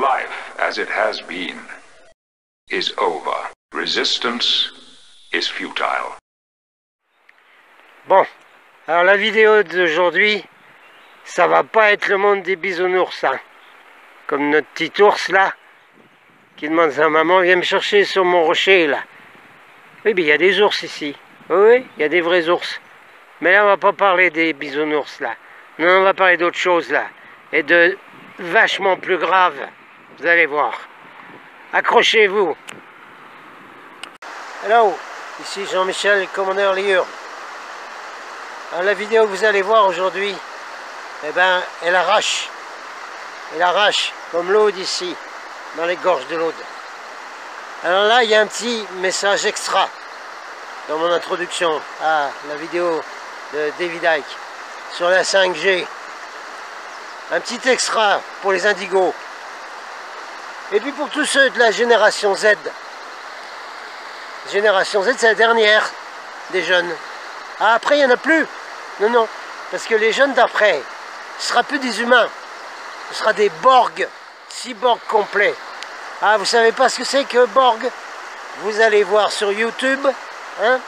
life as it has been is over. Resistance is futile. Bon, alors la vidéo d'aujourd'hui, ça va pas être le monde des bisounours, hein. Comme notre petit ours là, qui demande à sa maman, viens me chercher sur mon rocher là. Oui, mais il y a des ours ici. Oui, il y a des vrais ours. Mais là, on va pas parler des bisounours là. Non, on va parler d'autre chose là. Et de vachement plus grave. Vous allez voir. Accrochez-vous. Hello, ici Jean-Michel, commandeur Liurne. Alors la vidéo que vous allez voir aujourd'hui, eh ben, elle arrache. Elle arrache comme l'Aude ici, dans les gorges de l'Aude. Alors là, il y a un petit message extra dans mon introduction à la vidéo de David Icke sur la 5G. Un petit extra pour les indigos. Et puis pour tous ceux de la génération Z. Génération Z, c'est la dernière des jeunes. Ah, après, il n'y en a plus. Non, non. Parce que les jeunes d'après, ce ne sera plus des humains. Ce sera des Borg. Cyborg complets. Ah, vous savez pas ce que c'est que Borg? Vous allez voir sur YouTube. Hein?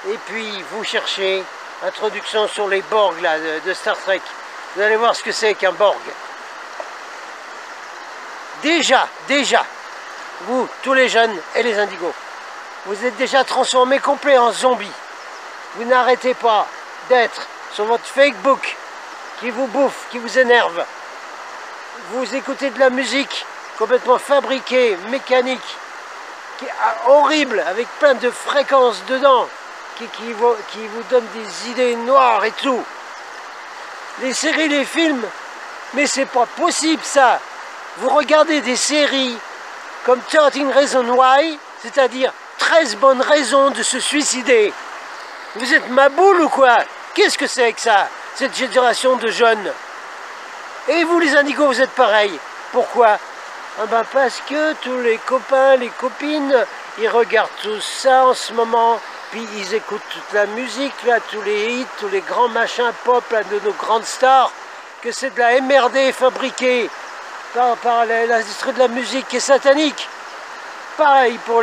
Et puis, vous cherchez introduction sur les Borg là, de Star Trek. Vous allez voir ce que c'est qu'un Borg. Déjà, vous, tous les jeunes et les indigos, vous êtes déjà transformés complets en zombies. Vous n'arrêtez pas d'être sur votre Facebook qui vous bouffe, qui vous énerve. Vous écoutez de la musique complètement fabriquée, mécanique, qui est horrible, avec plein de fréquences dedans, qui vous donne des idées noires et tout. Les séries, les films, mais c'est pas possible ça. Vous regardez des séries comme 13 Reasons Why, c'est-à-dire 13 bonnes raisons de se suicider. Vous êtes ma boule ou quoi? Qu'est-ce que c'est que ça, cette génération de jeunes? Et vous les indigos, vous êtes pareil. Pourquoi? Ah ben parce que tous les copains, les copines, ils regardent tout ça en ce moment, puis ils écoutent toute la musique, là, tous les hits, tous les grands machins pop là, de nos grandes stars, que c'est de la MRD fabriquée par l'industrie de la musique qui est satanique. Pareil pour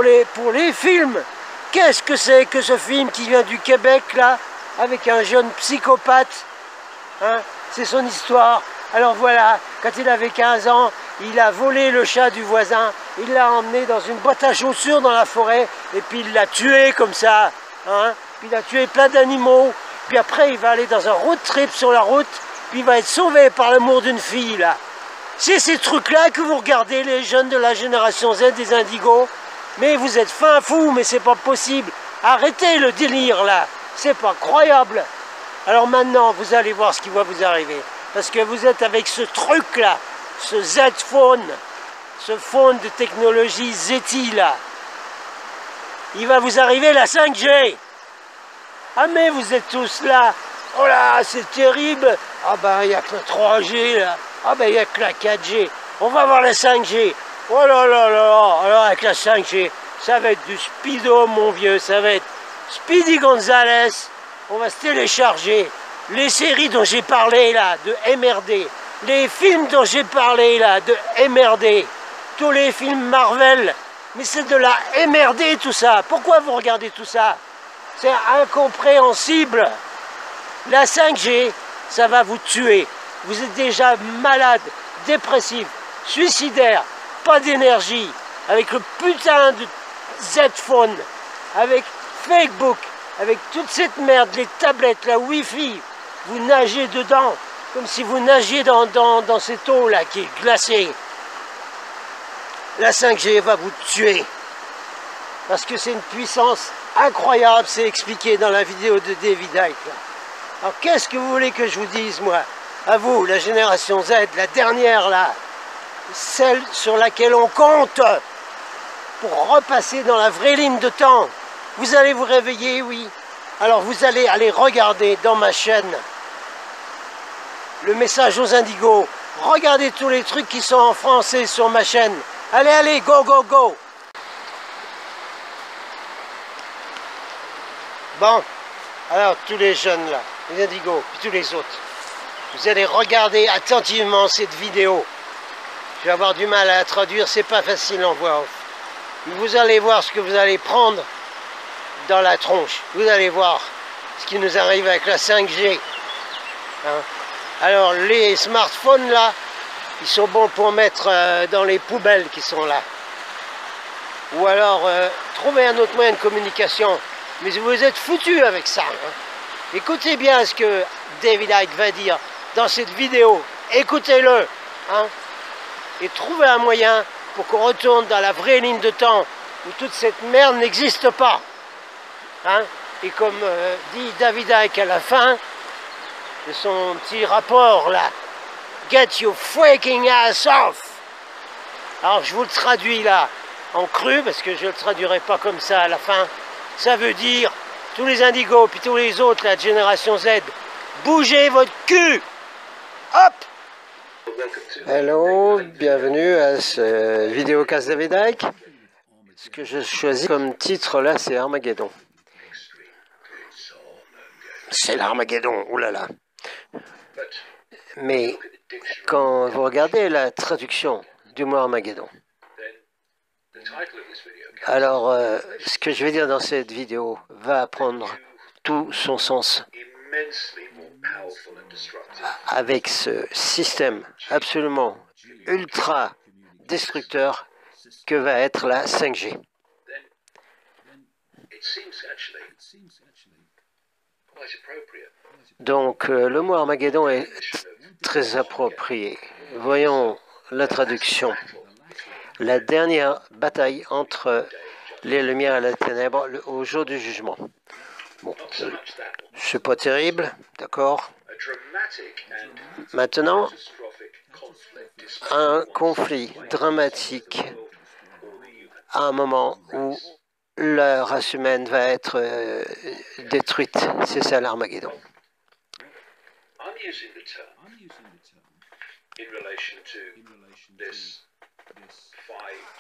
les films. Qu'est-ce que c'est que ce film qui vient du Québec, là, avec un jeune psychopathe, hein? C'est son histoire. Alors voilà, quand il avait 15 ans, il a volé le chat du voisin, il l'a emmené dans une boîte à chaussures dans la forêt, et puis il l'a tué comme ça, hein? Puis il a tué plein d'animaux, puis après il va aller dans un road trip sur la route, puis il va être sauvé par l'amour d'une fille, là. C'est ces trucs-là que vous regardez, les jeunes de la génération Z, des indigos. Mais vous êtes fin fou, mais c'est pas possible. Arrêtez le délire, là. C'est pas croyable. Alors maintenant, vous allez voir ce qui va vous arriver. Parce que vous êtes avec ce truc-là, ce Z-Phone, ce phone de technologie ZTE, là. Il va vous arriver la 5G. Ah mais vous êtes tous là. Oh là, c'est terrible. Ah ben, il n'y a que la 3G, là. Ah ben, il n'y a que la 4G. On va voir la 5G. Oh là là là. Alors avec la 5G, ça va être du speedo, mon vieux. Ça va être Speedy Gonzales. On va se télécharger les séries dont j'ai parlé là, de MRD. Les films dont j'ai parlé là, de MRD. Tous les films Marvel. Mais c'est de la MRD tout ça. Pourquoi vous regardez tout ça? C'est incompréhensible. La 5G, ça va vous tuer. Vous êtes déjà malade, dépressif, suicidaire, pas d'énergie, avec le putain de Z-Phone, avec Facebook, avec toute cette merde, les tablettes, la Wi-Fi, vous nagez dedans, comme si vous nagiez dans cette eau là qui est glacée. La 5G va vous tuer, parce que c'est une puissance incroyable, c'est expliqué dans la vidéo de David Icke. Là. Alors qu'est-ce que vous voulez que je vous dise, moi? À vous, la génération Z, la dernière là, celle sur laquelle on compte pour repasser dans la vraie ligne de temps. Vous allez vous réveiller, oui. Alors vous allez aller regarder dans ma chaîne le message aux indigos. Regardez tous les trucs qui sont en français sur ma chaîne. Allez, allez, go, go, go. Bon, alors tous les jeunes là, les indigos, puis tous les autres, vous allez regarder attentivement cette vidéo. Je vais avoir du mal à traduire, c'est pas facile en voix off. Vous allez voir ce que vous allez prendre dans la tronche. Vous allez voir ce qui nous arrive avec la 5G. Hein. Alors les smartphones là, ils sont bons pour mettre dans les poubelles qui sont là. Ou alors trouver un autre moyen de communication. Mais vous êtes foutus avec ça. Hein. Écoutez bien ce que David Icke va dire dans cette vidéo. Écoutez-le. Hein, et trouvez un moyen pour qu'on retourne dans la vraie ligne de temps où toute cette merde n'existe pas. Hein, et comme dit David Icke à la fin de son petit rapport là, get your freaking ass off. Alors je vous le traduis là en cru parce que je ne le traduirai pas comme ça à la fin. Ça veut dire tous les indigos puis tous les autres, la génération Z, bougez votre cul. Hop. Hello, bienvenue à ce vidéocast David Icke. Ce que je choisis comme titre là, c'est Armageddon. C'est l'Armageddon, oulala. Mais quand vous regardez la traduction du mot Armageddon, alors ce que je vais dire dans cette vidéo va prendre tout son sens avec ce système absolument ultra destructeur que va être la 5G. Donc le mot Armageddon est très approprié. Voyons la traduction. La dernière bataille entre les lumières et les ténèbres au jour du jugement. Bon, c'est pas terrible, d'accord. Maintenant, un conflit dramatique à un moment où la race humaine va être détruite. C'est ça l'Armageddon.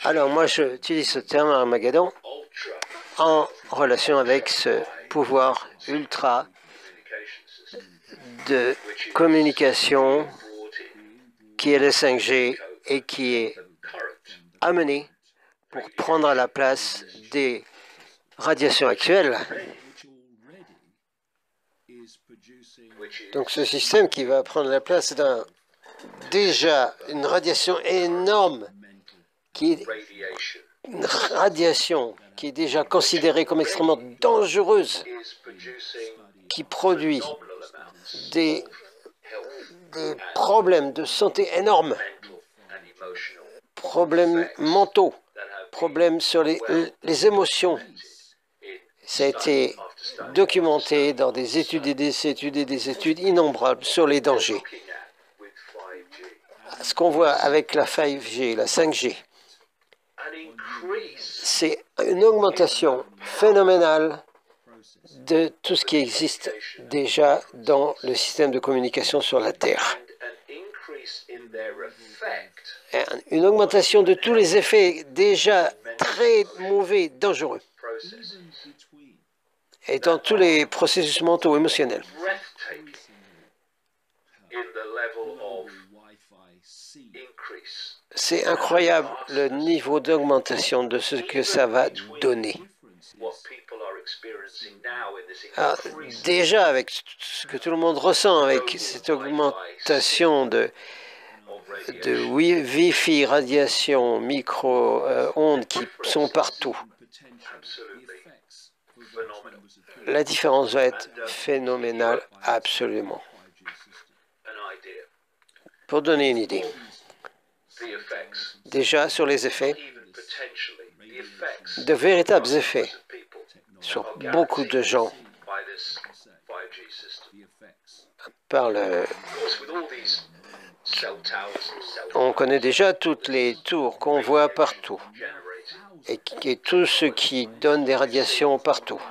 Alors moi j'utilise ce terme Armageddon en relation avec ce pouvoir ultra de communication qui est le 5G et qui est amené pour prendre la place des radiations actuelles. Donc ce système qui va prendre la place d'un déjà une radiation énorme, qui est une radiation qui est déjà considérée comme extrêmement dangereuse, qui produit des problèmes de santé énormes, problèmes mentaux, problèmes sur les émotions. Ça a été documenté dans des études et des études et des études innombrables sur les dangers. Ce qu'on voit avec la 5G, la 5G, c'est une augmentation phénoménale de tout ce qui existe déjà dans le système de communication sur la Terre. Une augmentation de tous les effets déjà très mauvais, dangereux, et dans tous les processus mentaux, émotionnels. C'est incroyable le niveau d'augmentation de ce que ça va donner. Alors, déjà, avec ce que tout le monde ressent, avec cette augmentation de Wi-Fi, radiation, micro-ondes qui sont partout, la différence va être phénoménale, absolument. Pour donner une idée, déjà sur les effets, de véritables effets sur beaucoup de gens par le... On connaît déjà toutes les tours qu'on voit partout et tout ce qui donne des radiations partout.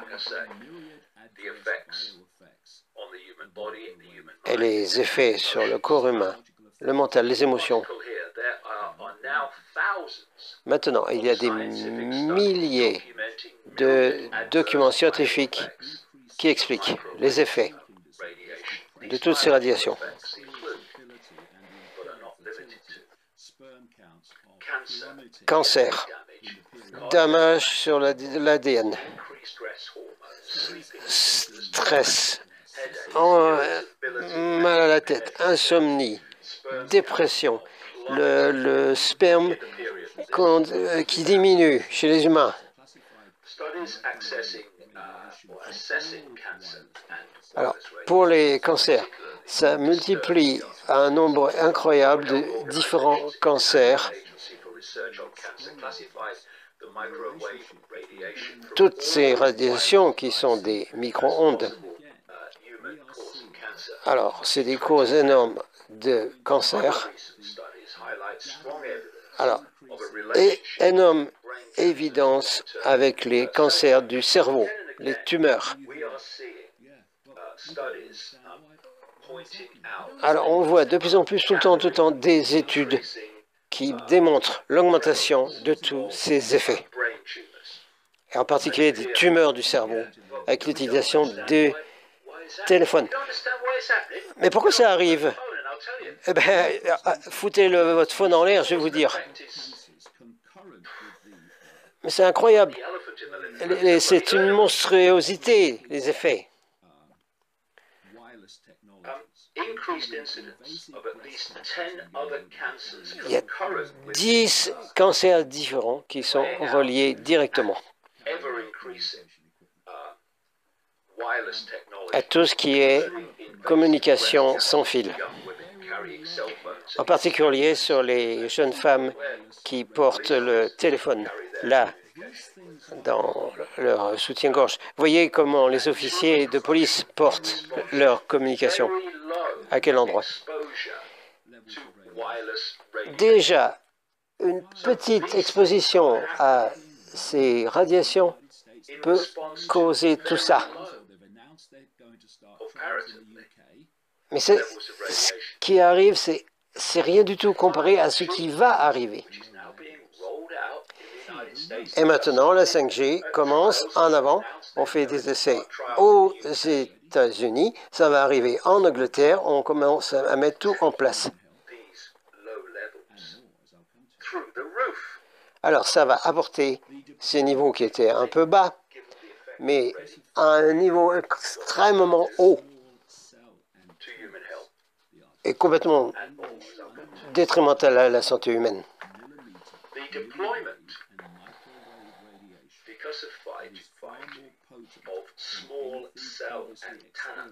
Et les effets sur le corps humain, le mental, les émotions. Maintenant, il y a des milliers de documents scientifiques qui expliquent les effets de toutes ces radiations. cancer, damage sur l'ADN, stress, mal à la tête, insomnie, dépression, le sperme qui diminue chez les humains. Alors, pour les cancers, ça multiplie un nombre incroyable de différents cancers. Toutes ces radiations qui sont des micro-ondes, alors c'est des causes énormes de cancer. Alors, et énorme évidence avec les cancers du cerveau, les tumeurs. Alors, on voit de plus en plus tout le temps des études qui démontrent l'augmentation de tous ces effets, et en particulier des tumeurs du cerveau, avec l'utilisation des téléphones. Mais pourquoi ça arrive? Eh bien, foutez votre phone en l'air, je vais vous dire. Mais c'est incroyable. C'est une monstruosité, les effets. Il y a 10 cancers différents qui sont reliés directement à tout ce qui est communication sans fil. En particulier sur les jeunes femmes qui portent le téléphone là, dans leur soutien-gorge. Vous voyez comment les officiers de police portent leur communication. À quel endroit? Déjà, une petite exposition à ces radiations peut causer tout ça. Mais ce qui arrive, c'est rien du tout comparé à ce qui va arriver. Et maintenant, la 5G commence en avant. On fait des essais aux États-Unis. Ça va arriver en Angleterre. On commence à mettre tout en place. Alors, ça va apporter ces niveaux qui étaient un peu bas, mais à un niveau extrêmement haut et complètement détrimental à la santé humaine.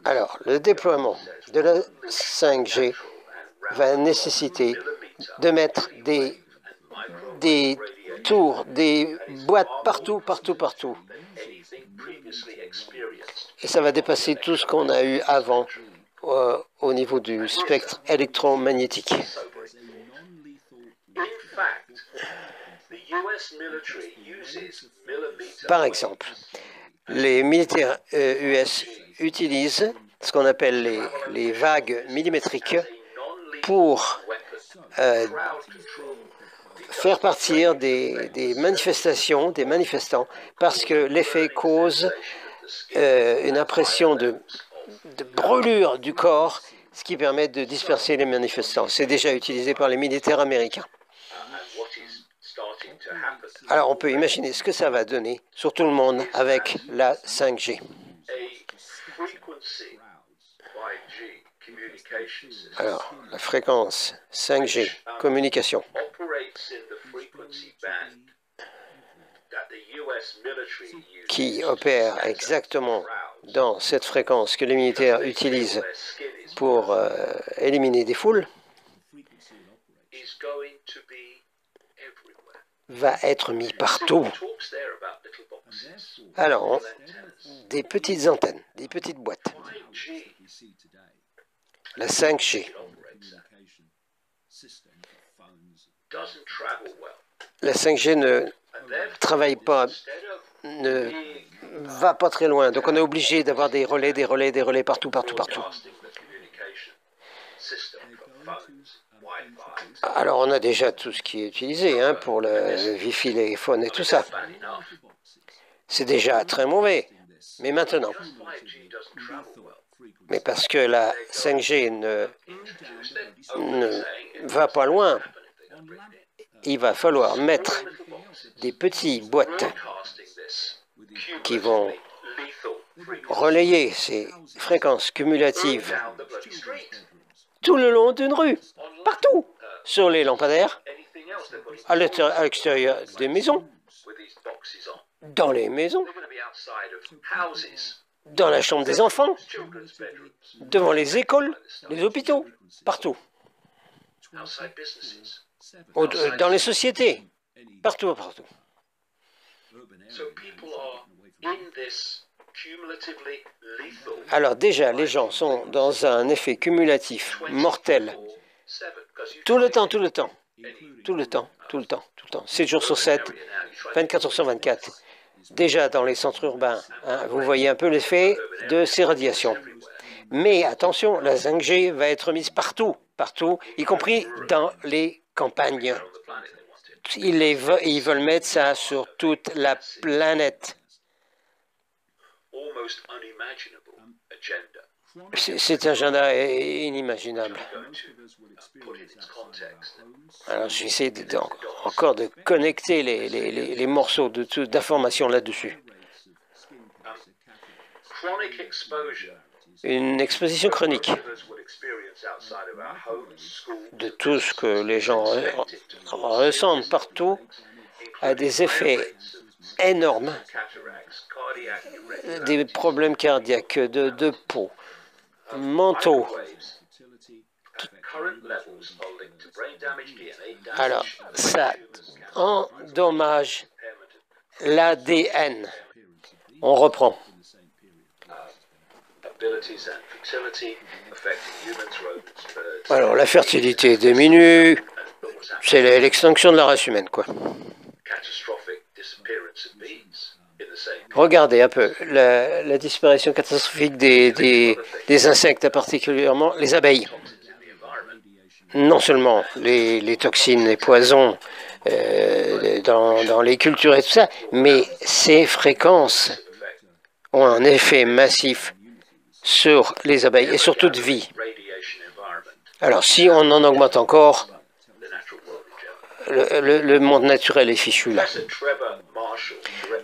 Alors, le déploiement de la 5G va nécessiter de mettre des tours, des boîtes partout. Et ça va dépasser tout ce qu'on a eu avant au niveau du spectre électromagnétique. Par exemple, les militaires US utilisent ce qu'on appelle les vagues millimétriques pour faire partir des manifestations, des manifestants, parce que l'effet cause une impression de brûlure du corps, ce qui permet de disperser les manifestants. C'est déjà utilisé par les militaires américains. Alors, on peut imaginer ce que ça va donner sur tout le monde avec la 5G. Alors, la fréquence 5G, communication, qui opère exactement dans cette fréquence que les militaires utilisent pour éliminer des foules, va être mis partout. Alors, des petites antennes, des petites boîtes. La 5G. La 5G ne travaille pas, ne va pas très loin. Donc on est obligé d'avoir des relais partout. Alors on a déjà tout ce qui est utilisé pour le Wi-Fi, les iPhones et tout ça. C'est déjà très mauvais. Mais maintenant, mais parce que la 5G ne va pas loin, il va falloir mettre des petites boîtes qui vont relayer ces fréquences cumulatives tout le long d'une rue, partout, sur les lampadaires, à l'extérieur des maisons, dans les maisons, dans la chambre des enfants, devant les écoles, les hôpitaux, partout. Dans les sociétés, partout, partout. Alors déjà, les gens sont dans un effet cumulatif, mortel, tout le temps, tout le temps, tout le temps, tout le temps, tout le temps, 7 jours sur 7, 24 heures sur 24. Déjà dans les centres urbains, hein, vous voyez un peu l'effet de ces radiations. Mais attention, la 5G va être mise partout, partout, y compris dans les campagnes. Ils veulent mettre ça sur toute la planète. Cet agenda est inimaginable. Alors j'essaie encore de connecter les morceaux d'informations là-dessus. Une exposition chronique de tout ce que les gens ressentent partout a des effets énormes, des problèmes cardiaques, de peau, mentaux. Alors, ça endommage l'ADN. On reprend. Alors, la fertilité diminue, c'est l'extinction de la race humaine, quoi. Regardez un peu la disparition catastrophique des insectes, particulièrement les abeilles. Non seulement les toxines, les poisons dans les cultures et tout ça, mais ces fréquences ont un effet massif sur les abeilles et sur toute vie. Alors, si on en augmente encore, le monde naturel est fichu là.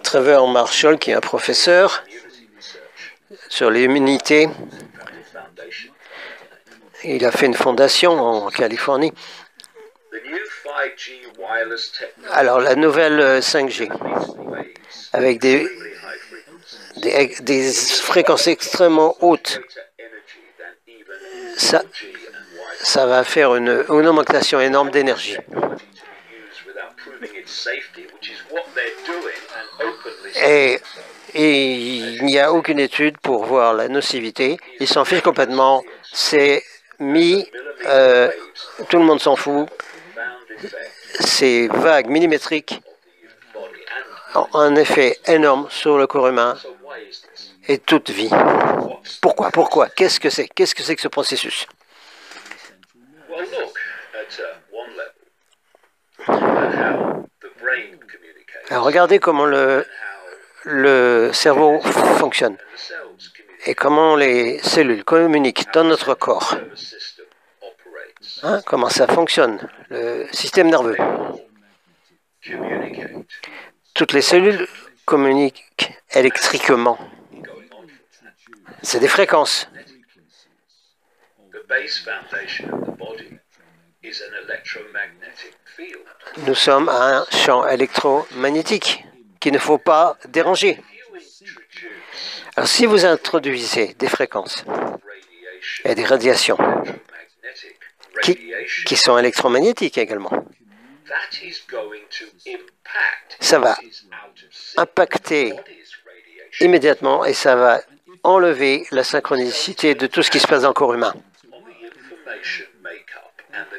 Trevor Marshall, qui est un professeur sur l'immunité, il a fait une fondation en Californie. Alors, la nouvelle 5G, avec des fréquences extrêmement hautes, ça va faire une augmentation énorme d'énergie. Et il n'y a aucune étude pour voir la nocivité. Ils s'en fichent complètement. C'est mis, tout le monde s'en fout. Ces vagues millimétriques ont un effet énorme sur le corps humain et toute vie. Pourquoi? Qu'est-ce que c'est? Qu'est-ce que c'est que ce processus? Alors, regardez comment le cerveau fonctionne et comment les cellules communiquent dans notre corps. Hein, comment ça fonctionne, le système nerveux. Toutes les cellules communiquent électriquement. C'est des fréquences. Nous sommes à un champ électromagnétique qu'il ne faut pas déranger. Alors, si vous introduisez des fréquences et des radiations qui sont électromagnétiques également, ça va impacter immédiatement et ça va enlever la synchronicité de tout ce qui se passe dans le corps humain.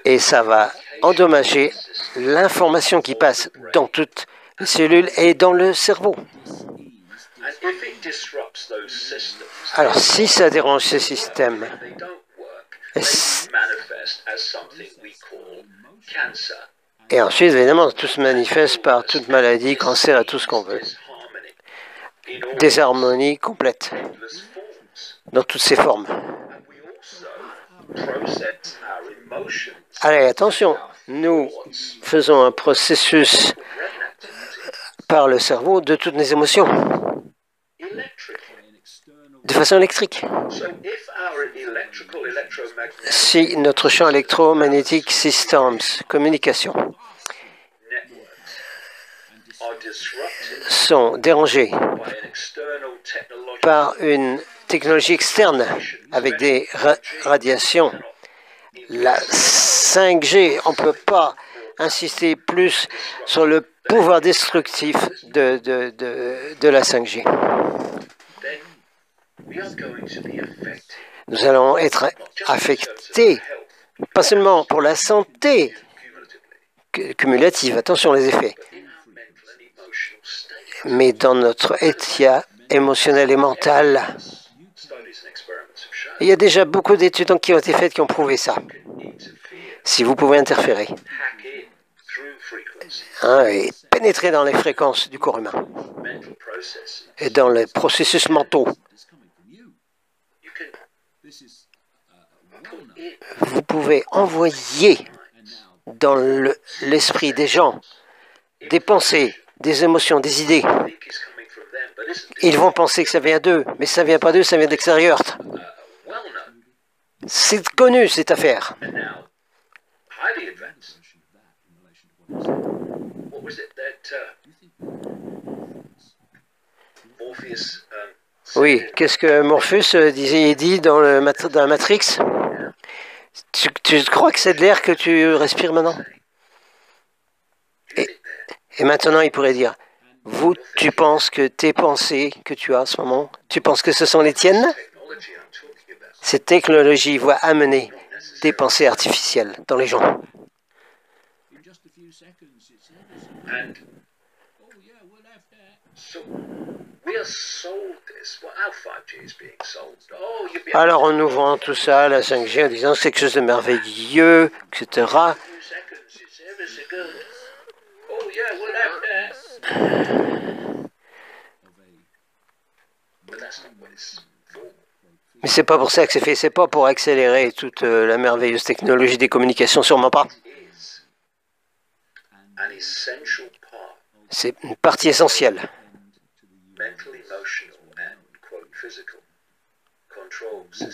Et ça va endommager l'information qui passe dans toutes les cellules et dans le cerveau. Alors, si ça dérange ces systèmes, et ensuite, évidemment, tout se manifeste par toute maladie, cancer et tout ce qu'on veut. Désharmonie complète dans toutes ses formes. Allez, attention, Nous faisons un processus par le cerveau de toutes les émotions, de façon électrique. Si notre champ électromagnétique, systems, communication, sont dérangés par une technologie externe avec des radiations, la 5G, on ne peut pas insister plus sur le pouvoir destructif de la 5G. Nous allons être affectés, pas seulement pour la santé cumulative, attention les effets, mais dans notre état émotionnel et mental. Il y a déjà beaucoup d'études qui ont été faites qui ont prouvé ça. Si vous pouvez interférer et pénétrer dans les fréquences du corps humain et dans les processus mentaux, vous pouvez envoyer dans l'esprit des gens des pensées, des émotions, des idées. Ils vont penser que ça vient d'eux, mais ça ne vient pas d'eux, ça vient de l'extérieur. C'est connu, cette affaire. Oui, qu'est-ce que Morpheus dit dans la Matrix? Tu crois que c'est de l'air que tu respires maintenant? Et maintenant, il pourrait dire, tu penses que tes pensées que tu as en ce moment, tu penses que ce sont les tiennes? Cette technologie va amener des pensées artificielles dans les gens. Alors on nous vend tout ça, la 5G, en disant c'est quelque chose de merveilleux, etc. Mais c'est pas pour ça que c'est fait, c'est pas pour accélérer toute la merveilleuse technologie des communications, sûrement pas. C'est une partie essentielle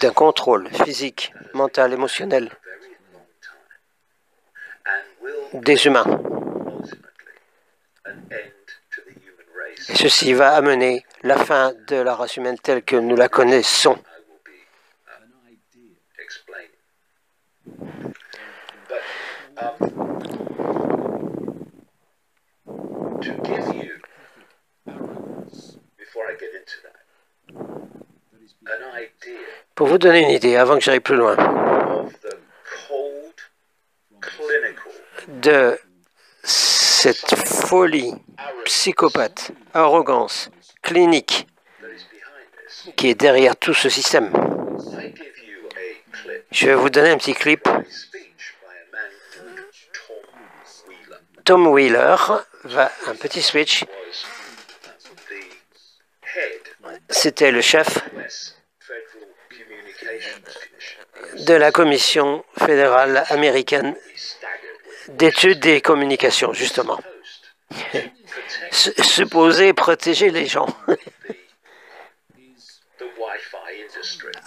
d'un contrôle physique, mental, émotionnel des humains. Et ceci va amener la fin de la race humaine telle que nous la connaissons. Pour vous donner une idée, avant que j'aille plus loin, de cette folie psychopathe, arrogance, clinique, qui est derrière tout ce système. Je vais vous donner un petit clip. Tom Wheeler un petit switch. C'était le chef de la Commission fédérale américaine d'études des communications, justement. Supposé protéger les gens.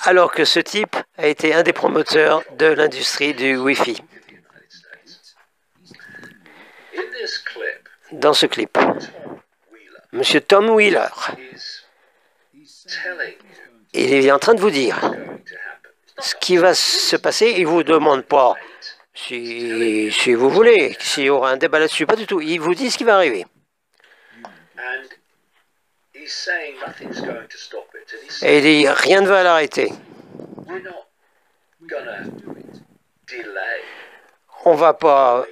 Alors que ce type a été un des promoteurs de l'industrie du Wi-Fi. Dans ce clip, M. Tom Wheeler, il est en train de vous dire ce qui va se passer. Il ne vous demande pas si vous voulez, s'il y aura un débat là-dessus, pas du tout. Il vous dit ce qui va arriver. Et il dit, rien ne va l'arrêter. On ne va pas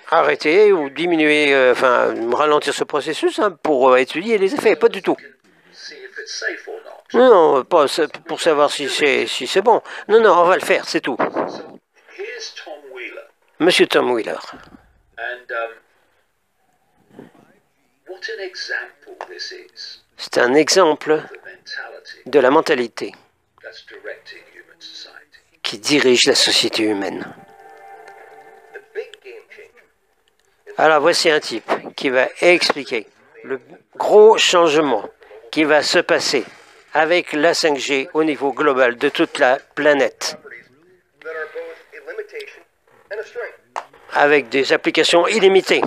arrêter ou diminuer, ralentir ce processus pour étudier les effets, pas du tout. Non, pas pour savoir si c'est bon. Non, non, on va le faire, c'est tout. Monsieur Tom Wheeler. C'est un exemple de la mentalité qui dirige la société humaine. Alors voici un type qui va expliquer le gros changement qui va se passer avec la 5G au niveau global de toute la planète, avec des applications illimitées.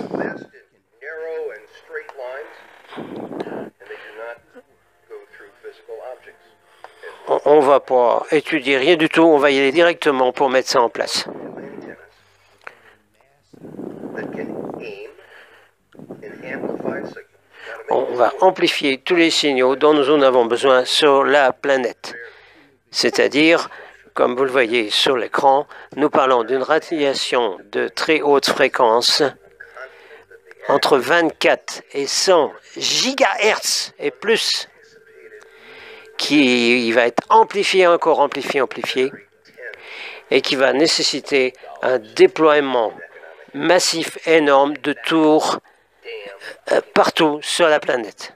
On ne va pas étudier rien du tout, on va y aller directement pour mettre ça en place. On va amplifier tous les signaux dont nous en avons besoin sur la planète. C'est-à-dire, comme vous le voyez sur l'écran, nous parlons d'une radiation de très haute fréquence entre 24 et 100 gigahertz et plus, qui va être amplifié, encore amplifié, et qui va nécessiter un déploiement massif énorme de tours partout sur la planète.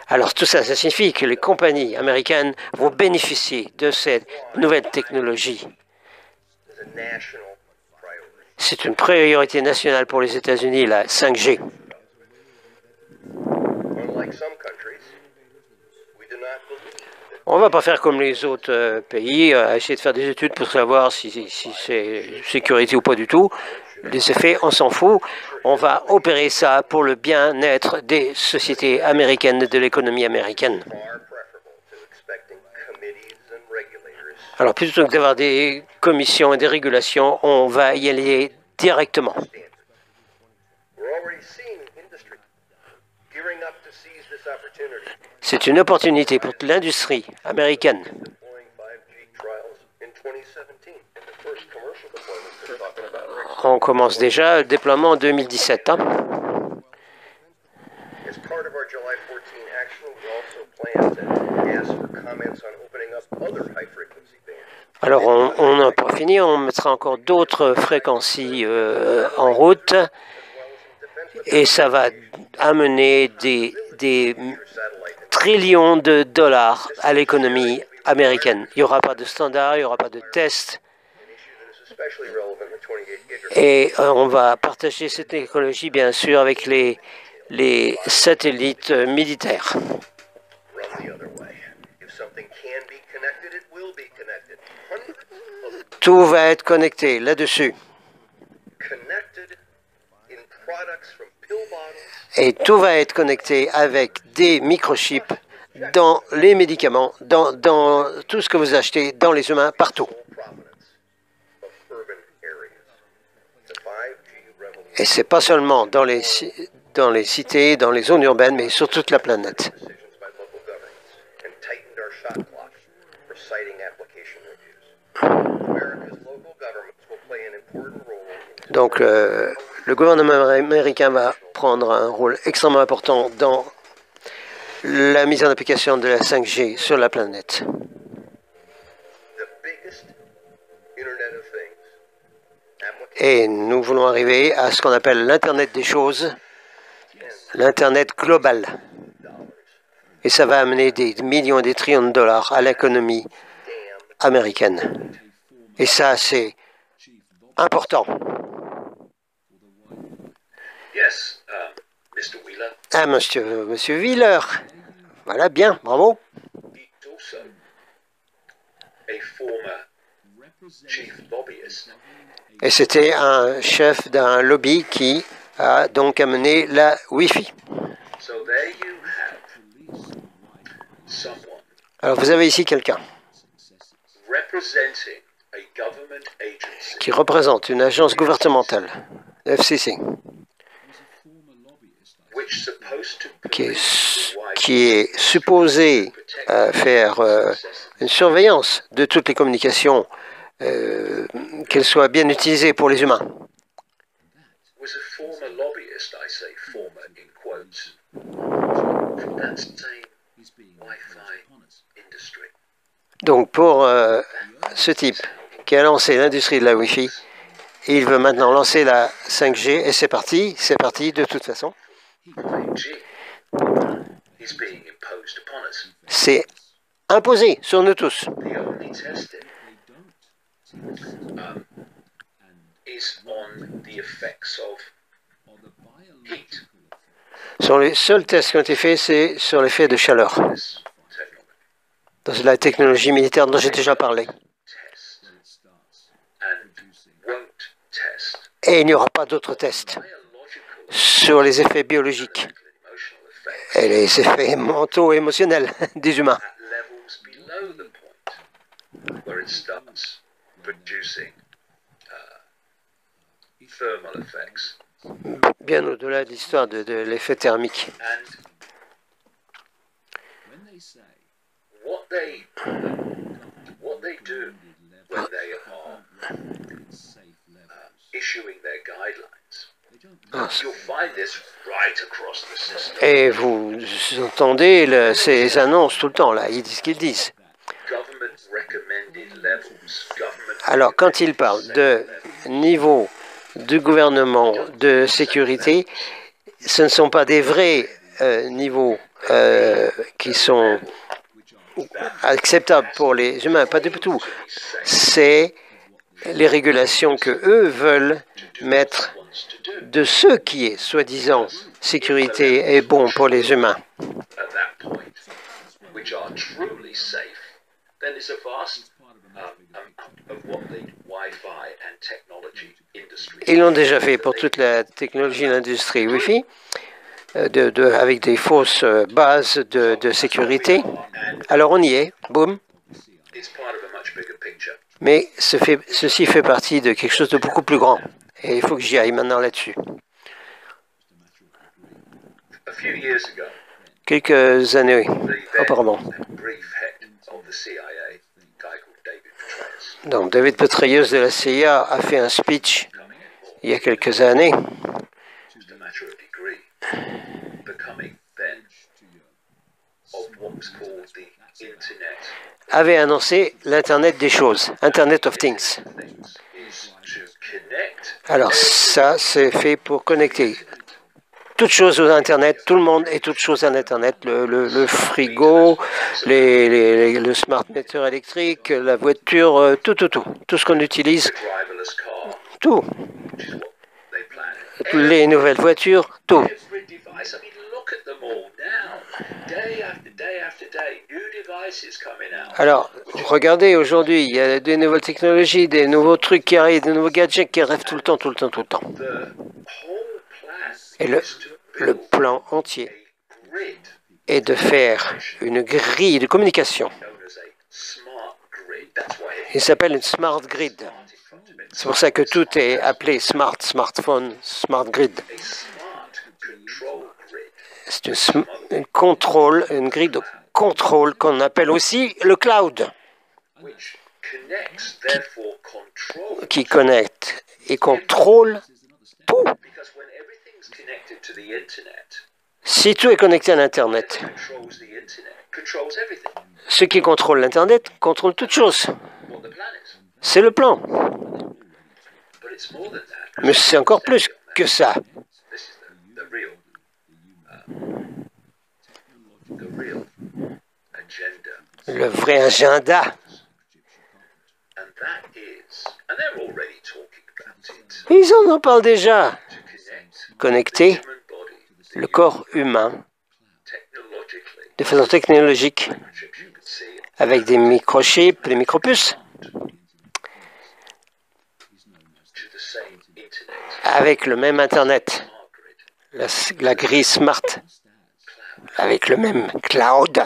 Alors tout ça, ça signifie que les compagnies américaines vont bénéficier de cette nouvelle technologie. C'est une priorité nationale pour les États-Unis, la 5G. On ne va pas faire comme les autres pays, essayer de faire des études pour savoir si c'est sécurité ou pas du tout. Les effets, on s'en fout. On va opérer ça pour le bien-être des sociétés américaines, de l'économie américaine. Alors, plutôt que d'avoir des commissions et des régulations, on va y aller directement. C'est une opportunité pour l'industrie américaine. On commence déjà le déploiement en 2017. Alors, on n'a pas fini, on mettra encore d'autres fréquencies en route et ça va amener des trillions de dollars à l'économie américaine. Il n'y aura pas de standard, il n'y aura pas de tests. Et on va partager cette technologie, bien sûr, avec les satellites militaires. Tout va être connecté là-dessus. Et tout va être connecté avec des microchips dans les médicaments, dans tout ce que vous achetez, dans les humains, partout. Et ce n'est pas seulement dans les cités, dans les zones urbaines, mais sur toute la planète. Donc, le gouvernement américain va prendre un rôle extrêmement important dans la mise en application de la 5G sur la planète. Et nous voulons arriver à ce qu'on appelle l'Internet des choses, l'Internet global. Et ça va amener des millions et des trillions de dollars à l'économie américaine. Et ça, c'est important. Ah, monsieur Wheeler. Voilà, bien, bravo. Et c'était un chef d'un lobby qui a donc amené la Wi-Fi. Alors vous avez ici quelqu'un qui représente une agence gouvernementale, FCC, qui est supposé faire une surveillance de toutes les communications, qu'elles soient bien utilisées pour les humains. Donc pour ce type qui a lancé l'industrie de la Wi-Fi, il veut maintenant lancer la 5G et c'est parti de toute façon. C'est imposé sur nous tous. Les seuls tests qui ont été faits, c'est sur l'effet de chaleur, dans la technologie militaire dont j'ai déjà parlé. Et il n'y aura pas d'autres tests sur les effets biologiques et les effets mentaux et émotionnels des humains. Bien au-delà de l'histoire de l'effet thermique. Et vous entendez ces annonces tout le temps, là, ils disent ce qu'ils disent. Alors, quand ils parlent de niveau du gouvernement de sécurité, ce ne sont pas des vrais niveaux qui sont acceptables pour les humains, pas du tout. C'est les régulations que eux veulent mettre de ce qui est soi-disant sécurité et bon pour les humains. Ils l'ont déjà fait pour toute la technologie et l'industrie Wi-Fi, avec des fausses bases de sécurité. Alors on y est, boum. Mais ceci fait partie de quelque chose de beaucoup plus grand. Et il faut que j'y aille maintenant là-dessus. Quelques années auparavant. Donc, David Petraeus de la CIA a fait un speech il y a quelques années avait annoncé l'Internet des choses, Internet of Things. Alors ça, c'est fait pour connecter toutes choses à Internet, tout le monde et toutes choses à Internet, le frigo, le smart meter électrique, la voiture, tout ce qu'on utilise, tout. Les nouvelles voitures, tout. Alors, regardez, aujourd'hui, il y a des nouvelles technologies, des nouveaux trucs qui arrivent, des nouveaux gadgets qui arrivent tout le temps. Et le plan entier est de faire une grille de communication. Il s'appelle une smart grid. C'est pour ça que tout est appelé smart, smartphone, smart grid. C'est une grille de contrôle qu'on appelle aussi le cloud, qui connecte et contrôle tout. Si tout est connecté à l'Internet, ce qui contrôle l'Internet contrôle toute chose. C'est le plan. Mais c'est encore plus que ça. Le vrai agenda. Ils en parlent déjà. Connecter le corps humain de façon technologique avec des microchips, des micropuces, avec le même Internet, la grille smart, avec le même cloud.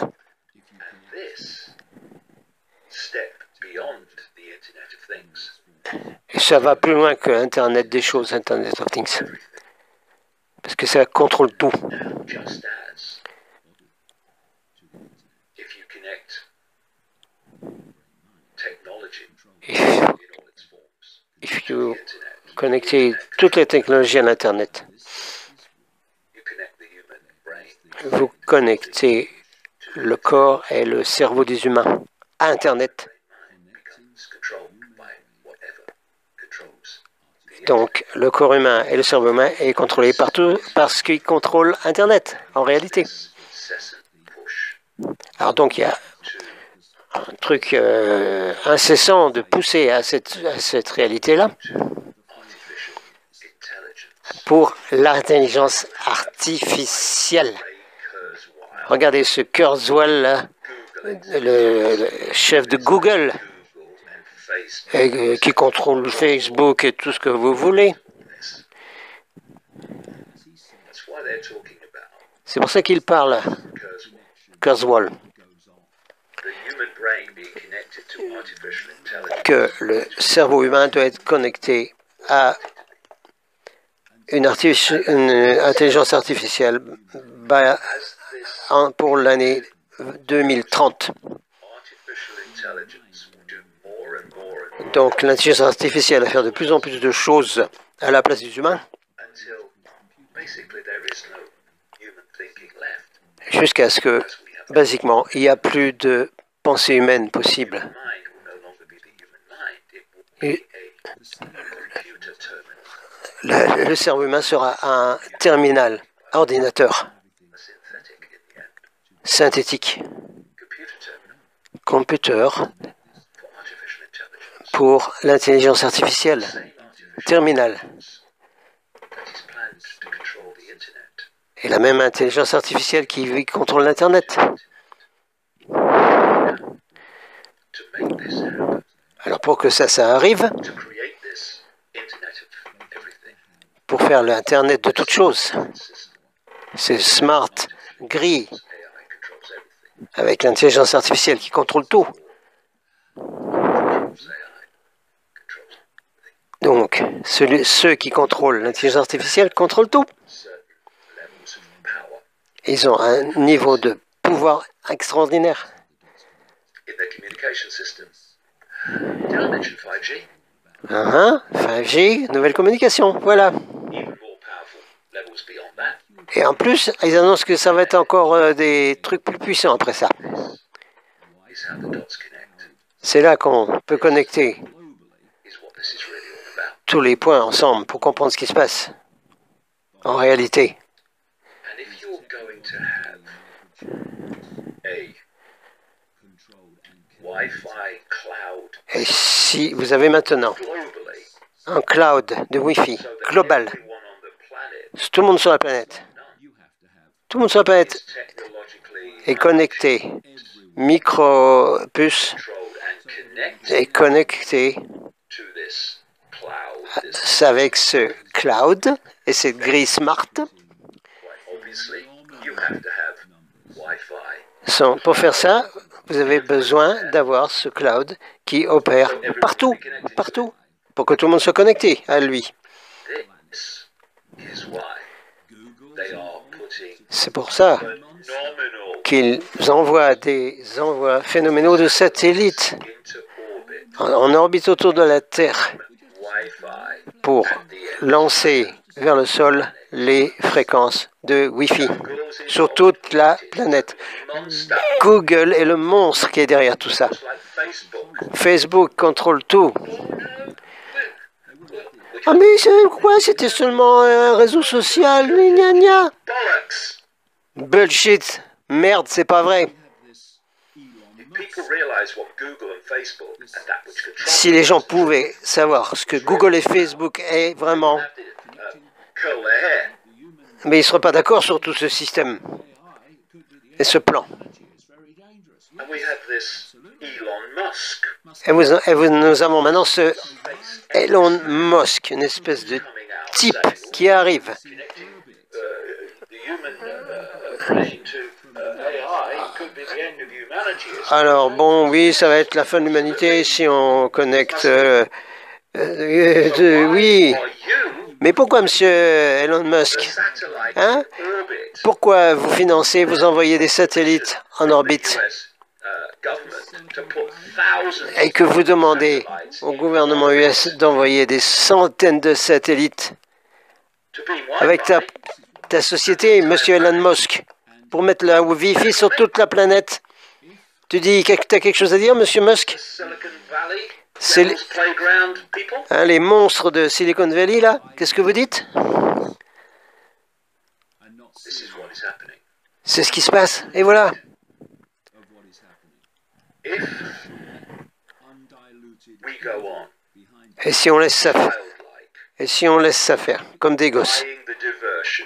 Et ça va plus loin que Internet des choses, Internet of Things. Parce que ça contrôle tout. Il faut connecter toutes les technologies à l'Internet. Vous connectez le corps et le cerveau des humains à Internet. Donc, le corps humain et le cerveau humain est contrôlé partout parce qu'il contrôle Internet, en réalité. Alors donc, il y a un truc incessant de pousser à cette réalité-là. pour l'intelligence artificielle. Regardez ce Kurzweil, là, le chef de Google, qui contrôle Facebook et tout ce que vous voulez. C'est pour ça qu'il parle, Kurzweil, que le cerveau humain doit être connecté à une intelligence artificielle pour l'année 2030. Donc l'intelligence artificielle va faire de plus en plus de choses à la place des humains, jusqu'à ce que, basiquement, il n'y a plus de pensée humaine possible. Et le cerveau humain sera un terminal, ordinateur, synthétique, computer pour l'intelligence artificielle, terminal. Et la même intelligence artificielle qui contrôle l'Internet. Alors pour que ça arrive, pour faire l'Internet de toutes choses, c'est smart, gris, avec l'intelligence artificielle qui contrôle tout. Donc, ceux qui contrôlent l'intelligence artificielle contrôlent tout. Ils ont un niveau de pouvoir extraordinaire. 5G, nouvelle communication, voilà. Et en plus, ils annoncent que ça va être encore des trucs plus puissants après ça. C'est là qu'on peut connecter tous les points ensemble pour comprendre ce qui se passe en réalité. Et si vous avez maintenant un cloud de Wi-Fi global, tout le monde sur la planète, est connecté, micro-puce est connecté avec ce cloud et cette grille smart. Pour faire ça, vous avez besoin d'avoir ce cloud qui opère partout, pour que tout le monde soit connecté à lui. C'est pour ça qu'ils envoient des envois phénoménaux de satellites en orbite autour de la Terre pour lancer vers le sol les fréquences de Wi-Fi sur toute la planète. Google est le monstre qui est derrière tout ça. Facebook contrôle tout. Ah mais c'est quoi? C'était seulement un réseau social, gna gna. Bullshit. Merde, c'est pas vrai. Si les gens pouvaient savoir ce que Google et Facebook est vraiment, mais ils ne seraient pas d'accord sur tout ce système et ce plan. Et nous avons maintenant ce Elon Musk, une espèce de type qui arrive. Alors bon, oui, ça va être la fin de l'humanité si on connecte... oui. Mais pourquoi, monsieur Elon Musk? Hein? Pourquoi vous financez, vous envoyez des satellites en orbite et que vous demandez au gouvernement US d'envoyer des centaines de satellites avec ta société, monsieur Elon Musk, pour mettre la Wi-Fi sur toute la planète? Tu dis que tu as quelque chose à dire, monsieur Musk? C'est les monstres de Silicon Valley, là? Qu'est-ce que vous dites? C'est ce qui se passe, et voilà. Et si on laisse ça, Et si on laisse ça faire, comme des gosses, buying the diversions,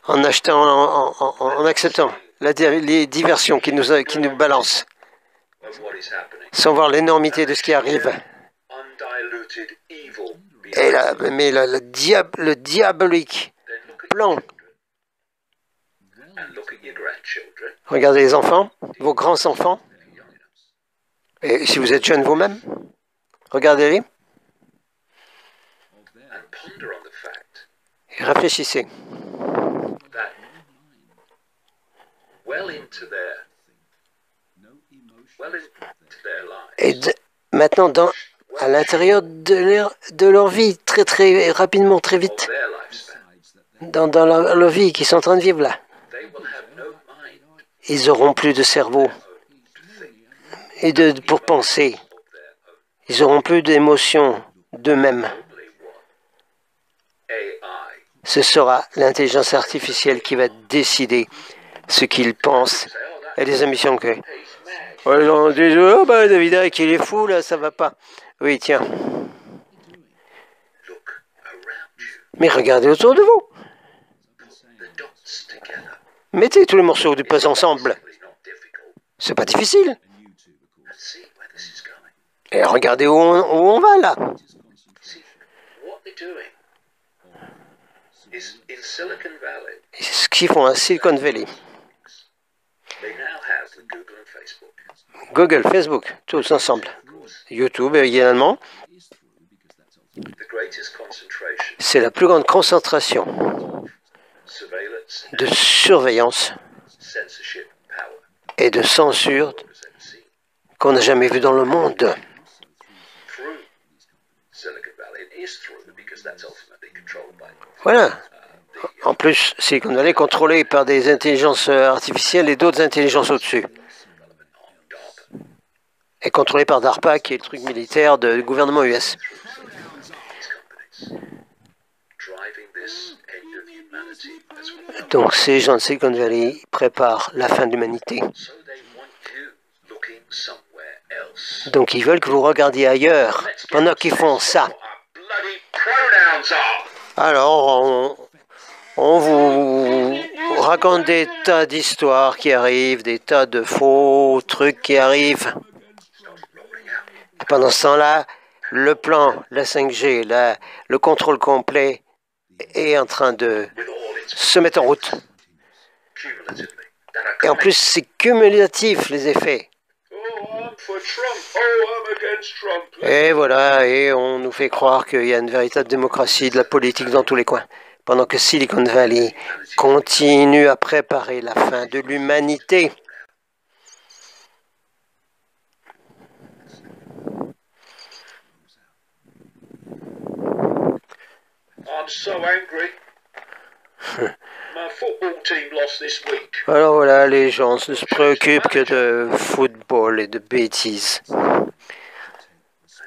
en achetant, en acceptant les diversions qui nous balancent, of what is happening. sans voir l'énormité de ce qui arrive. Undiluted evil Et behind it. mais le diabolique Then look at plan. your children and look at your grandchildren. Regardez les enfants, vos grands-enfants, et si vous êtes jeune vous-même, regardez-les And ponder on the fact et réfléchissez. that well into their lives, Et maintenant, à l'intérieur de leur vie, très très rapidement, très of vite, their lifespan, dans leur vie qu'ils sont en train de vivre là, they will have no mind ils auront plus de cerveau to think et pour penser. of their own. Ils auront plus d'émotions d'eux-mêmes. Only what AI Ce sera l'intelligence artificielle qui va décider ce qu'ils pensent say, oh, that et les ambitions que. he's mad. Ouais, on dit, oh, bah, David Icke, il est fou là, ça va pas. Oui, tiens. Look around you. Mais regardez autour de vous. Put the dots together. Mettez tous les morceaux du puzzle ensemble. It's not difficult. C'est pas difficile. And see where this is going. Et regardez où on va là. See, what they're doing is in Silicon Valley, Ce qu'ils font à Silicon Valley. they now have with Google and Facebook. Google, Facebook, tous ensemble. YouTube également. The greatest concentration, C'est la plus grande concentration surveillance, de surveillance censorship, power et de censure has ever seen. qu'on n'a jamais vu dans le monde. Through Silicon Valley, it is through because that's ultimately controlled by Voilà. En plus, Silicon Valley est contrôlé par des intelligences artificielles et d'autres intelligences au-dessus. development arm DARPA. Et contrôlé par DARPA, qui est le truc militaire du gouvernement US. These companies driving this end of humanity as we know. Donc ces gens de Silicon Valley préparent la fin de l'humanité. So they want you looking somewhere else. Donc ils veulent que vous regardiez ailleurs pendant qu'ils font ça. What our bloody pronouns are. Alors on vous raconte des tas d'histoires qui arrivent, des tas de faux trucs qui arrivent. Rolling out. Et pendant ce temps-là, le plan, la 5G, le contrôle complet est en train de With all its se mettre en route. cumulatively. That are Et en coming. plus, c'est cumulatif, les effets. Oh, I'm for Trump. Oh, I'm against Trump. Et voilà, et on nous fait croire qu'il y a une véritable démocratie de la politique dans tous les coins. Pendant que Silicon Valley continue à préparer la fin de l'humanité. I'm so angry. My football team lost this week. Alors voilà, les gens ne se préoccupent que de football et de bêtises. And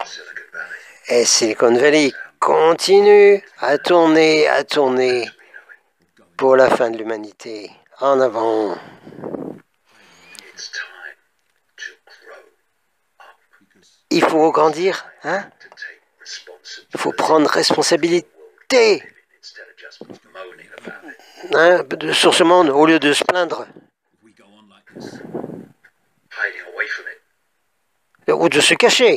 Silicon Valley. Et Silicon Valley continue à tourner pour la fin de l'humanité. En avant. It's time to grow up, Il faut grandir, hein? to take responsibility. Il faut prendre responsabilité, Instead of just moaning about it, hein, sur ce monde au lieu de se plaindre hiding away from it, ou de se cacher.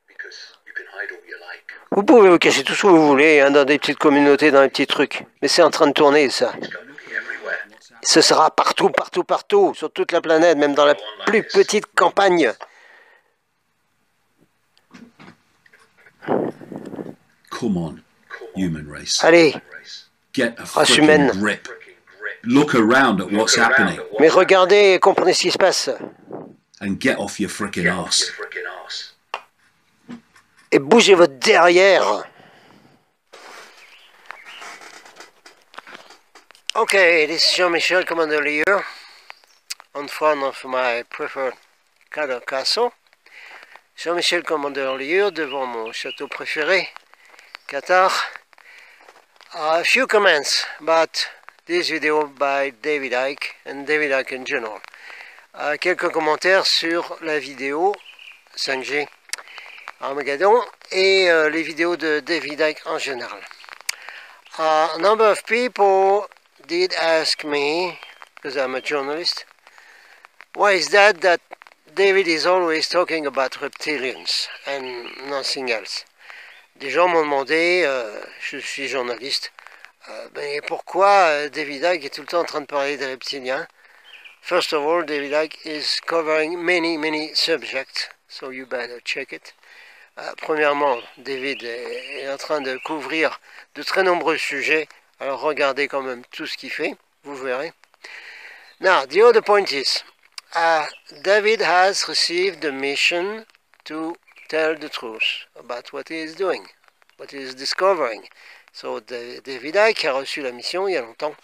because you can hide all you like. Vous pouvez vous cacher tout ce que vous voulez, hein, dans des petites communautés, dans des petits trucs. Mais c'est en train de tourner, ça. It's going to be everywhere. Ce sera partout, partout, partout, sur toute la planète, même dans la plus petite campagne. Come on, human race. Allez, Race. Get a race humaine. freaking grip. Freaking grip. Look around at what's Look around happening at what's mais regardez et comprenez ce qui se passe. and get off your freaking happening. arse. Your freaking arse. Et bougez votre derrière. Okay, this is Jean-Michel Commandelier on front of my preferred castle. Jean-Michel Commandelier devant mon château préféré, Qatar. A few comments about this video by David Icke and David Icke in general. Quelques commentaires sur la vidéo 5G Armageddon et les vidéos de David Icke en général. A number of people did ask me, because I'm a journalist, why is that David is always talking about reptilians and nothing else. Des gens m'ont demandé, je suis journaliste, mais pourquoi David Icke est tout le temps en train de parler des reptiliens? First of all, David Icke is covering many subjects, so you better check it. Premièrement, David est en train de couvrir de très nombreux sujets, alors regardez quand même tout ce qu'il fait, vous verrez. Now, the other point is, David has received the mission to tell the truth about what he is doing, what he is discovering. So, David Icke a reçu la mission, il y a longtemps,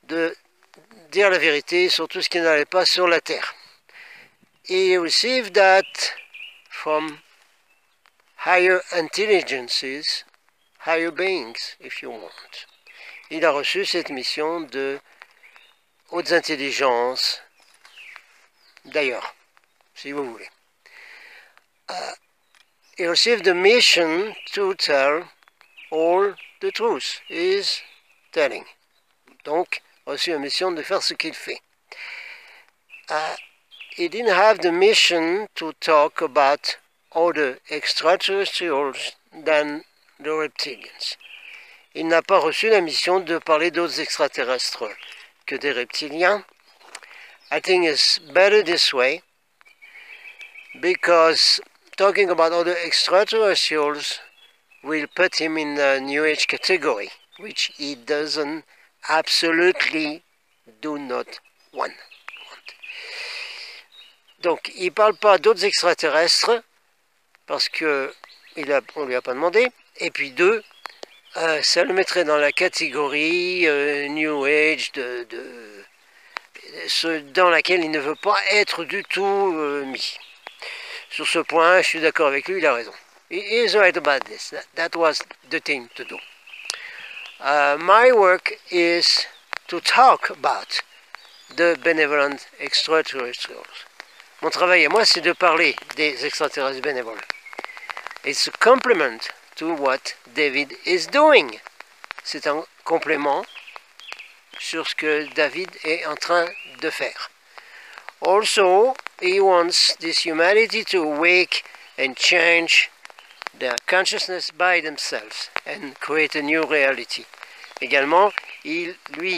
de dire la vérité sur tout ce qui n'allait pas sur la Terre. He received that from higher intelligences, higher beings, if you want. Il a reçu cette mission de hautes intelligences, d'ailleurs, si vous voulez. He received the mission to tell all the truth. He is telling. Donc, reçu la mission de faire ce qu'il fait. He didn't have the mission to talk about other extraterrestrials than the reptilians. Il n'a pas reçu la mission de parler d'autres extraterrestres que des reptiliens. I think it's better this way, because talking about other extraterrestrials will put him in the New Age category, which he doesn't absolutely do not want. Donc, il ne parle pas d'autres extraterrestres, parce qu'on ne lui a pas demandé, et puis deux, ça le mettrait dans la catégorie New Age, dans laquelle il ne veut pas être du tout mis. Sur ce point, je suis d'accord avec lui, il a raison. He is right about this. That was the thing to do. My work is to talk about the benevolent extraterrestrials. Mon travail à moi, c'est de parler des extraterrestres bénévoles. It's a complement to what David is doing. C'est un complément sur ce que David est en train de faire. Also, he wants this humanity to awake and change their consciousness by themselves and create a new reality. Également,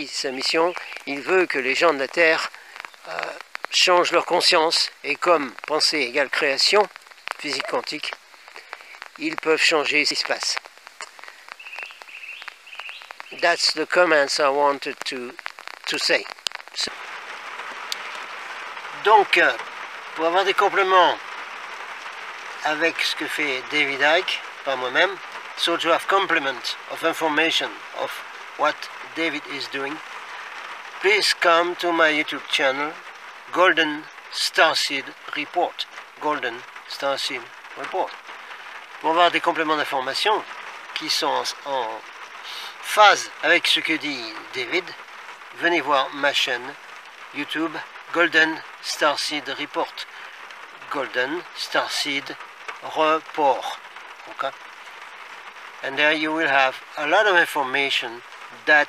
sa mission, il veut que les gens de la Terre changent leur conscience, et comme pensée égale création, physique quantique, ils peuvent changer ce qui se passe. That's the comments I wanted to say. Donc, pour avoir des compléments avec ce que fait David Icke, pas moi-même, so to have complement of information of what David is doing, please come to my YouTube channel, Golden Starseed Report. Golden Starseed Report. Pour avoir des compléments d'information qui sont en phase avec ce que dit David, venez voir ma chaîne YouTube Golden Starseed Report. Golden Starseed Report. Okay? And there you will have a lot of information that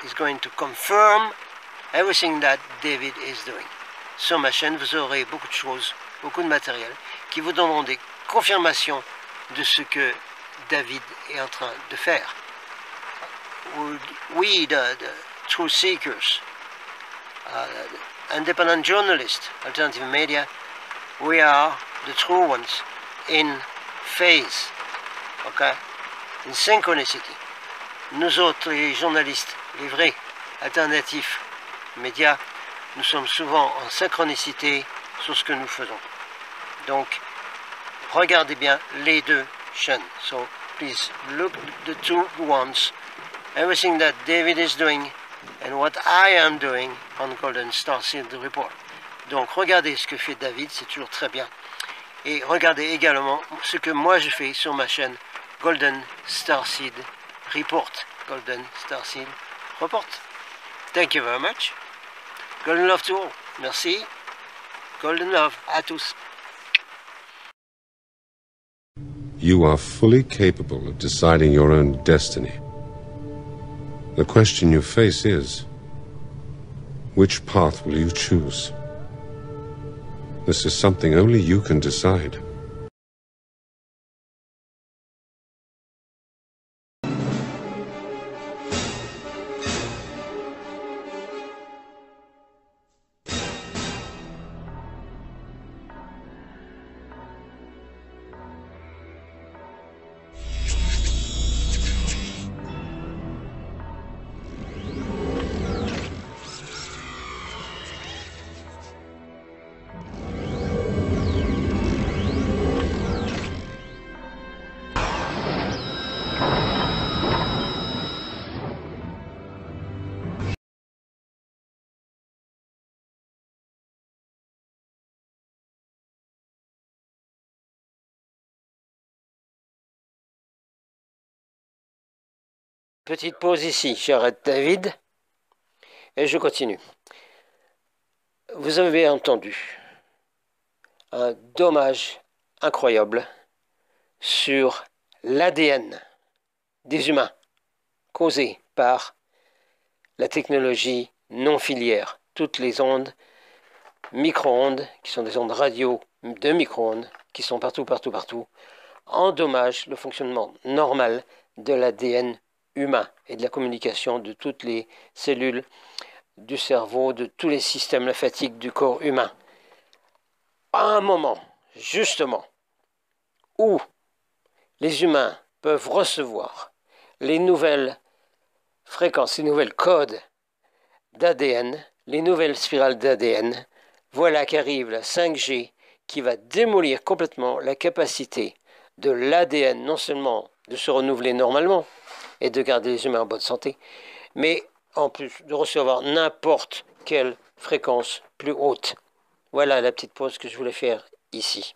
is going to confirm everything that David is doing. Sur ma chaîne, vous aurez beaucoup de choses, beaucoup de matériel qui vous donneront des confirmations de ce que David est en train de faire. We, the truth seekers, independent journalists, alternative media, we are the true ones in phase, okay? In synchronicity. Nous autres, les journalistes, les vrais, alternatifs, médias, nous sommes souvent en synchronicité sur ce que nous faisons. Donc, regardez bien les deux chaînes. So, please look the two ones. Everything that David is doing and what I am doing on Golden Starseed Report. Donc, regardez ce que fait David, c'est toujours très bien. Et regardez également ce que moi je fais sur ma chaîne Golden Starseed Report. Golden Starseed Report. Thank you very much. Golden love to all. Merci. Golden love à tous. You are fully capable of deciding your own destiny. The question you face is, which path will you choose? This is something only you can decide. Petite pause ici, j'arrête David et je continue. Vous avez entendu un dommage incroyable sur l'ADN des humains causé par la technologie non filière. Toutes les ondes, micro-ondes, qui sont des ondes radio de micro-ondes, qui sont partout, endommagent le fonctionnement normal de l'ADN humain et de la communication de toutes les cellules du cerveau, de tous les systèmes lymphatiques du corps humain. À un moment, justement, où les humains peuvent recevoir les nouvelles fréquences, les nouvelles codes d'ADN, les nouvelles spirales d'ADN, voilà qu'arrive la 5G qui va démolir complètement la capacité de l'ADN, non seulement de se renouveler normalement, et de garder les humains en bonne santé, mais en plus de recevoir n'importe quelle fréquence plus haute. Voilà la petite pause que je voulais faire ici.